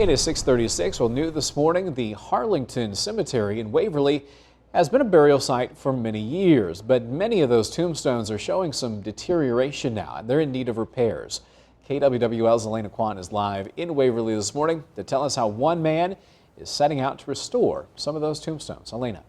It is 6:36. Well, new this morning, the Harlington Cemetery in Waverly has been a burial site for many years, but many of those tombstones are showing some deterioration now, and they're in need of repairs. KWWL's Elena Kwan is live in Waverly this morning to tell us how one man is setting out to restore some of those tombstones. Elena.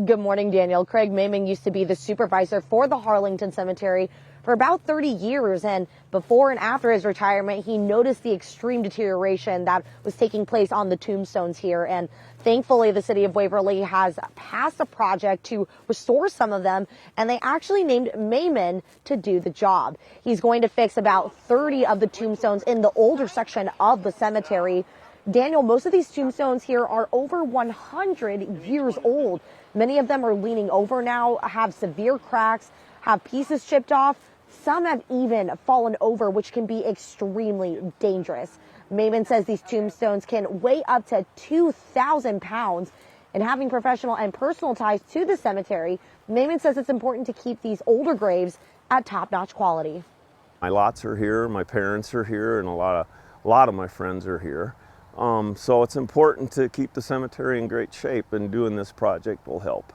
Good morning, Daniel. Craig Maming used to be the supervisor for the Harlington Cemetery for about 30 years, and before and after his retirement, he noticed the extreme deterioration that was taking place on the tombstones here. And thankfully, the city of Waverly has passed a project to restore some of them, and they actually named Maming to do the job. He's going to fix about 30 of the tombstones in the older section of the cemetery. Daniel, most of these tombstones here are over 100 years old. Many of them are leaning over now, have severe cracks, have pieces chipped off. Some have even fallen over, which can be extremely dangerous. Maming says these tombstones can weigh up to 2,000 pounds. And having professional and personal ties to the cemetery, Maming says it's important to keep these older graves at top-notch quality. My lots are here, my parents are here, and a lot of my friends are here. So it's important to keep the cemetery in great shape, and doing this project will help.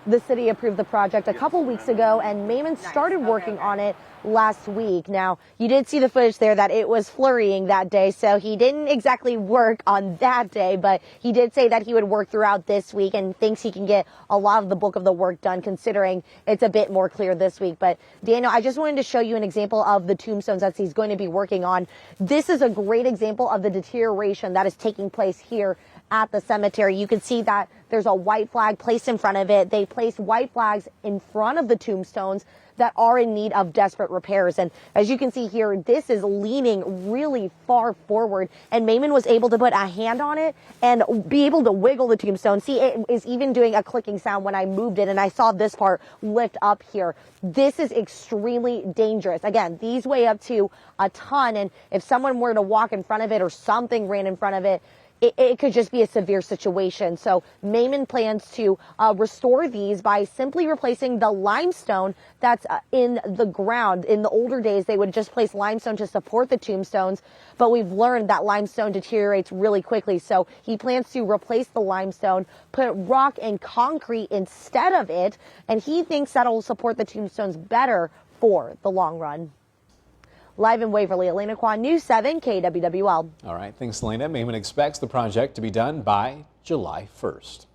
The city approved the project a couple weeks ago, and Maming started working on it last week. Now, you did see the footage there that it was flurrying that day, so he didn't exactly work on that day, but he did say that he would work throughout this week and thinks he can get a lot of the bulk of the work done, considering it's a bit more clear this week. But Daniel, I just wanted to show you an example of the tombstones that he's going to be working on. This is a great example of the deterioration that is taking place here at the cemetery. You can see that there's a white flag placed in front of it. They placed white flags in front of the tombstones that are in need of desperate repairs. And as you can see here, this is leaning really far forward, and Maming was able to put a hand on it and be able to wiggle the tombstone. See, it is even doing a clicking sound when I moved it, and I saw this part lift up here. This is extremely dangerous. Again, these weigh up to a ton, and if someone were to walk in front of it or something ran in front of it, it could just be a severe situation. So Maming plans to restore these by simply replacing the limestone that's in the ground. In the older days, they would just place limestone to support the tombstones, but we've learned that limestone deteriorates really quickly. So he plans to replace the limestone, put rock and concrete instead of it, and he thinks that'll support the tombstones better for the long run. Live in Waverly, Elena Kwan, News 7 KWWL. All right, thanks, Elena. Maming expects the project to be done by July 1st.